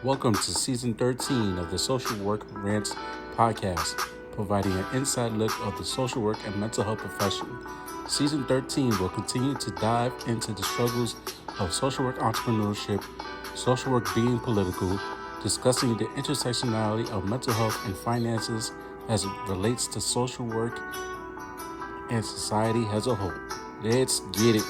Welcome to Season 13 of the Social Work Rants podcast, providing an inside look of the social work and mental health profession. Season 13 will continue to dive into the struggles of social work entrepreneurship, social work being political, discussing the intersectionality of mental health and finances as it relates to social work and society as a whole. Let's get it.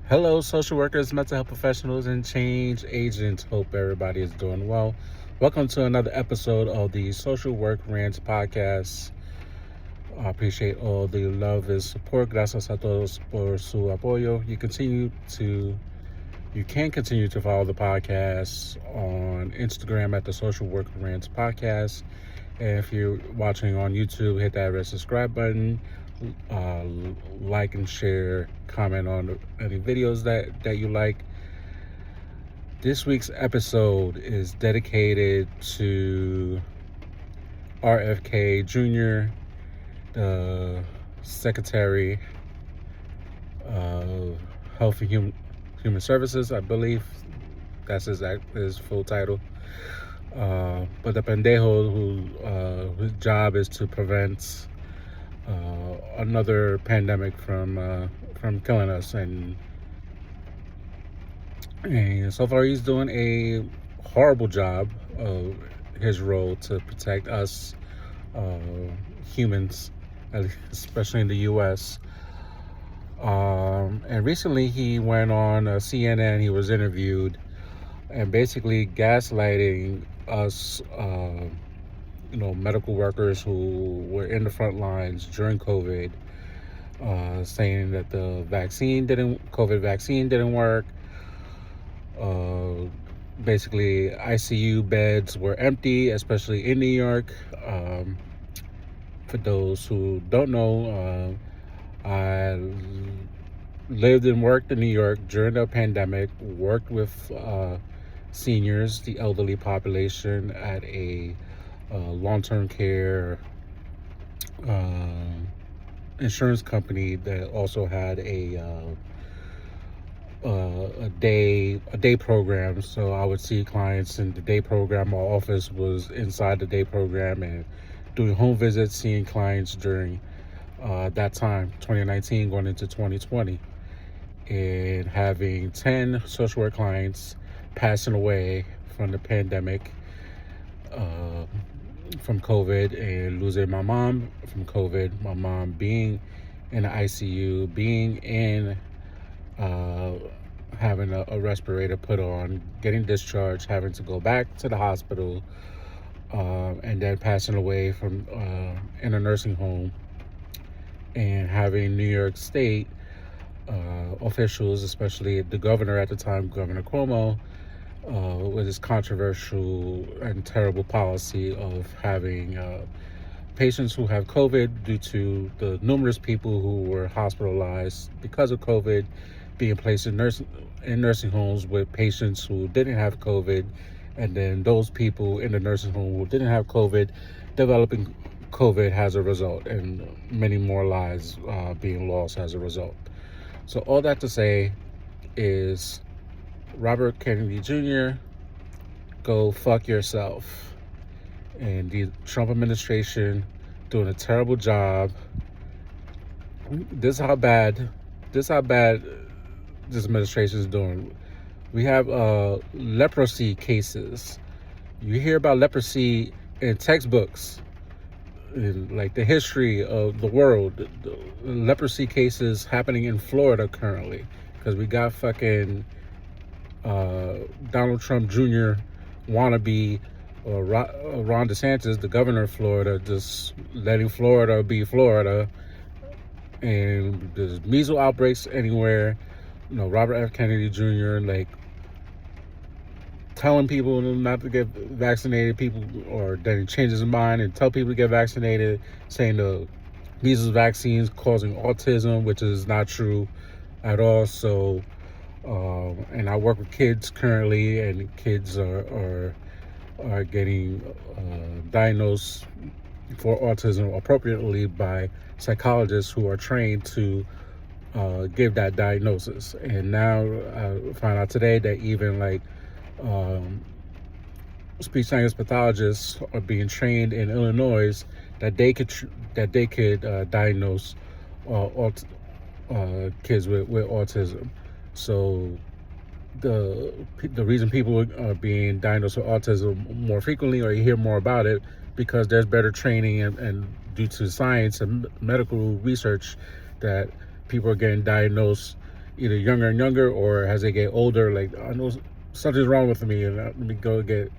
Hello, social workers, mental health professionals, and change agents. Hope everybody is doing well. Welcome to another episode of the Social Work Rants podcast. I appreciate all the love and support. Gracias a todos por su apoyo. You can continue to follow the podcast on Instagram at the Social Work Rants podcast. And if you're watching on YouTube, hit that red subscribe button. Like and share, comment on any videos that you like. This week's episode is dedicated to RFK Jr., the Secretary of Health and Human Services. I believe that's his full title. But the pendejo whose job is to prevent another pandemic from killing us, and so far he's doing a horrible job of his role to protect us humans, especially in the U.S. And recently he went on CNN. He was interviewed and basically gaslighting us medical workers who were in the front lines during COVID, saying that the COVID vaccine didn't work. Basically, ICU beds were empty, especially in New York. For those who don't know, I lived and worked in New York during the pandemic, worked with seniors, the elderly population, at a long-term care insurance company that also had a day program. So I would see clients in the day program. My office was inside the day program and doing home visits, seeing clients during that time, 2019 going into 2020, and having 10 social work clients passing away from the pandemic, from COVID, and losing my mom from COVID, my mom being in the ICU, being in having a respirator put on, getting discharged, having to go back to the hospital, and then passing away from in a nursing home, and having New York State officials, especially the governor at the time, Governor Cuomo, with his controversial and terrible policy of having patients who have COVID, due to the numerous people who were hospitalized because of COVID, being placed in nursing homes with patients who didn't have COVID, and then those people in the nursing home who didn't have COVID developing COVID as a result, and many more lives being lost as a result. So all that to say is, Robert Kennedy Jr., go fuck yourself. And the Trump administration doing a terrible job. This is how bad this administration is doing. We have leprosy cases. You hear about leprosy in textbooks, in like the history of the world. The leprosy cases happening in Florida currently, because we got fucking Donald Trump Jr. wannabe, or Ron DeSantis, the governor of Florida, just letting Florida be Florida, and there's measles outbreaks anywhere. Robert F. Kennedy Jr. like telling people not to get vaccinated, people, or then he changes his mind and tell people to get vaccinated, saying the measles vaccines causing autism, which is not true at all. So and I work with kids currently, and kids are getting diagnosed for autism appropriately by psychologists who are trained to give that diagnosis. And now I found out today that even like um, speech science pathologists are being trained in Illinois that they could diagnose aut- kids with autism. So the reason people are being diagnosed with autism more frequently, or you hear more about it, because there's better training and due to science and medical research that people are getting diagnosed either younger and younger, or as they get older, like, I know something's wrong with me and let me go get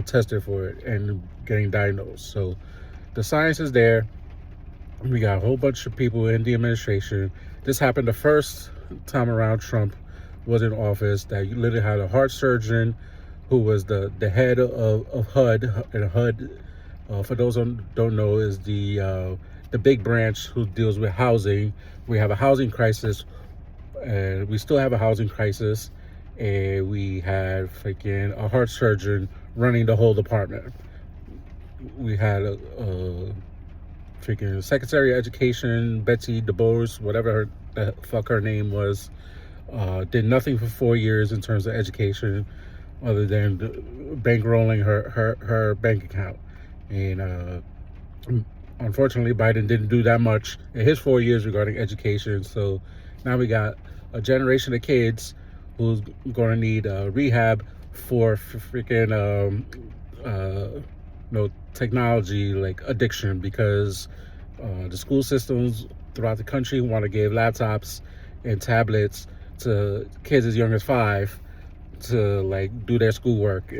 tested for it and getting diagnosed. So the science is there. We got a whole bunch of people in the administration. This happened the first time around Trump was in office, that you literally had a heart surgeon who was the head of HUD. And HUD, for those who don't know, is the big branch who deals with housing. We have a housing crisis, and we still have a housing crisis, and we had freaking a heart surgeon running the whole department. We had a freaking Secretary of Education, Betsy DeBose, whatever the fuck her name was, did nothing for 4 years in terms of education, other than bankrolling her bank account. And unfortunately, Biden didn't do that much in his 4 years regarding education. So now we got a generation of kids who's going to need rehab for freaking technology, like addiction, because the school systems throughout the country want to give laptops and tablets to kids as young as 5 to like do their schoolwork.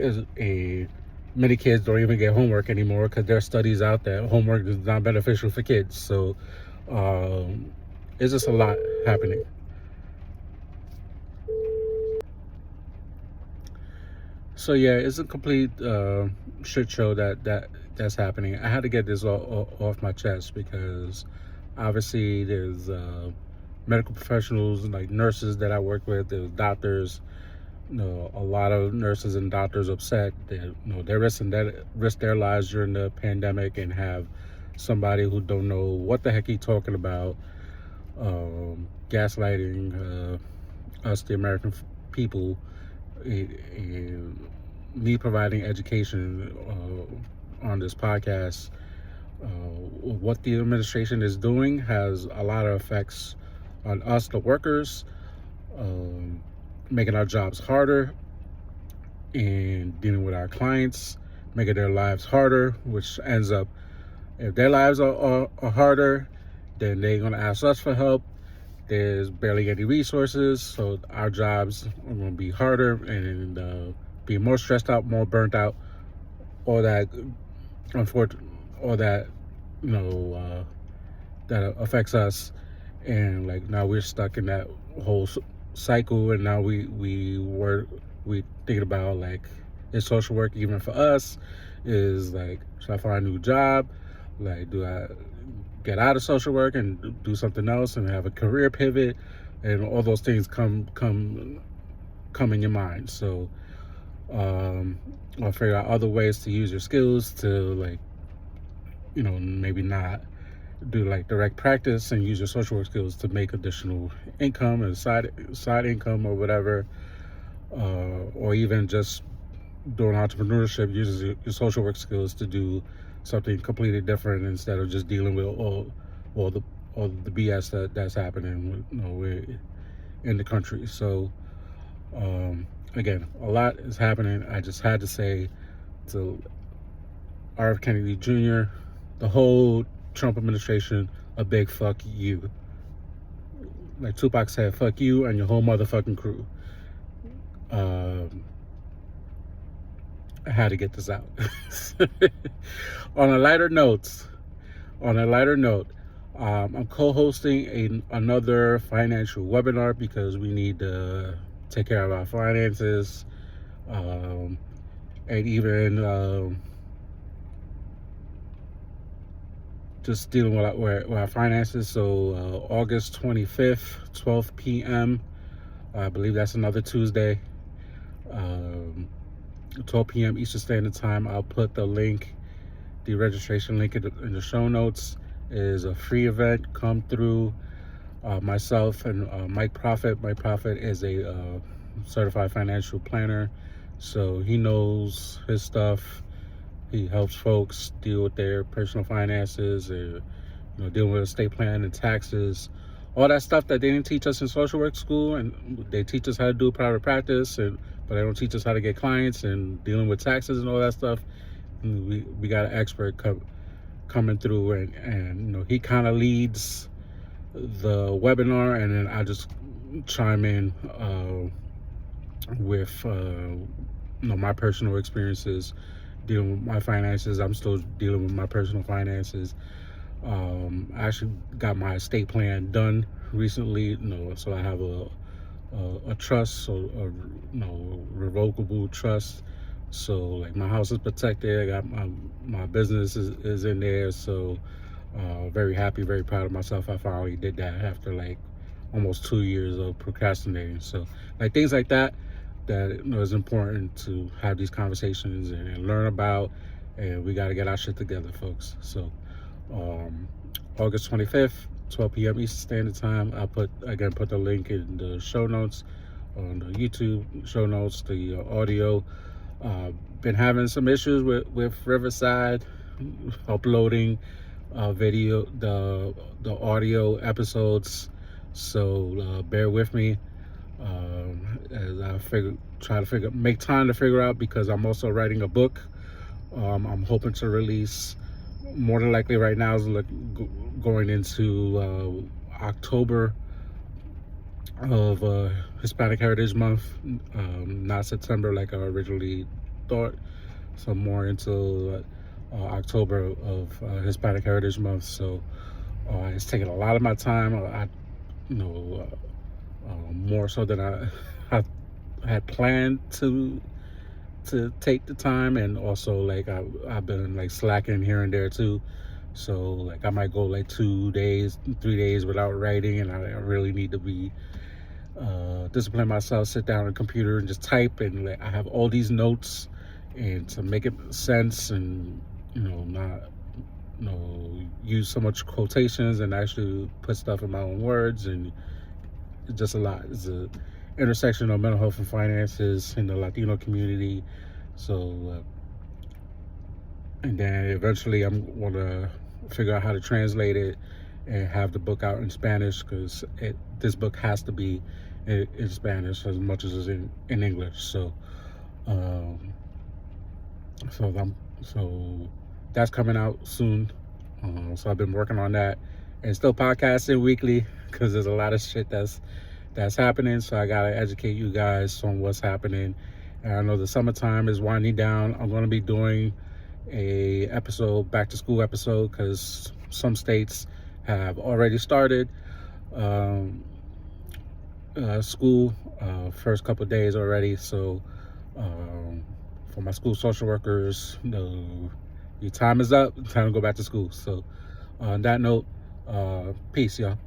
Many kids don't even get homework anymore because there are studies out that homework is not beneficial for kids. So it's just a lot happening. So yeah, it's a complete shit show that's happening. I had to get this all off my chest, because obviously there's medical professionals like nurses that I work with. There's doctors. A lot of nurses and doctors upset that they're risk their lives during the pandemic, and have somebody who don't know what the heck he's talking about, gaslighting us, the American people. And me providing education on this podcast, what the administration is doing has a lot of effects on us, the workers, making our jobs harder, and dealing with our clients, making their lives harder, which ends up, if their lives are harder, then they're going to ask us for help. There's barely any resources, so our jobs are going to be harder and be more stressed out, more burnt out. All that, all that, that affects us. And like now we're stuck in that whole cycle, and now we thinking about, like, is social work even for us? Is like, should I find a new job? Like, do I get out of social work and do something else and have a career pivot? And all those things come in your mind. So I'll figure out other ways to use your skills to, like, maybe not do like direct practice, and use your social work skills to make additional income and side income or whatever, or even just doing entrepreneurship, uses your social work skills to do something completely different, instead of just dealing with all the BS that's happening in the country. So again, a lot is happening. I just had to say to RFK Kennedy Jr., the whole Trump administration, a big fuck you. Like Tupac said, fuck you and your whole motherfucking crew. I had to get this out. On a lighter note, I'm co-hosting another financial webinar, because we need to take care of our finances, and even just dealing with our finances. So August 25th, 12 p.m. I believe that's another Tuesday. 12 p.m. Eastern Standard Time. I'll put the registration link in the show notes. It is a free event. Come through. myself and Mike Profit. Mike Profit is a certified financial planner, so he knows his stuff. He helps folks deal with their personal finances, or dealing with estate plan and taxes, all that stuff that they didn't teach us in social work school, and they teach us how to do private practice, but they don't teach us how to get clients and dealing with taxes and all that stuff. And we got an expert coming through, and he kind of leads the webinar, and then I just chime in with my personal experiences dealing with my finances. I'm still dealing with my personal finances. I actually got my estate plan done recently, so I have a trust, so revocable trust. So like my house is protected. I got my business is in there. So very happy, very proud of myself. I finally did that after like almost 2 years of procrastinating. So like things like that is important to have these conversations and learn about, and we got to get our shit together, folks. So August 25th, 12 p.m. Eastern Standard Time. I'll put the link in the show notes, on the YouTube show notes, the audio. Been having some issues with Riverside uploading video, the audio episodes, so bear with me as I make time to figure out, because I'm also writing a book. I'm hoping to release, more than likely right now is going into October of Hispanic Heritage Month, not September like I originally thought. So more into October of Hispanic Heritage Month. So it's taking a lot of my time. More so than I had planned to take the time, and also like I've been like slacking here and there too. So like I might go like 2 days, 3 days without writing, and I really need to be discipline myself, sit down on the computer and just type, and like I have all these notes, and to make it sense, and not use so much quotations, and actually put stuff in my own words. And it's just a lot. It's a intersection of mental health and finances in the Latino community. So and then eventually I'm gonna figure out how to translate it and have the book out in Spanish, because this book has to be in Spanish as much as it's in English. So so that's coming out soon. So I've been working on that, and still podcasting weekly, because there's a lot of shit that's happening. So I gotta educate you guys on what's happening. And I know the summertime is winding down. I'm gonna be doing a back to school episode, because some states have already started school first couple of days already. So for my school social workers, your time is up. Time to go back to school. So on that note, peace, y'all.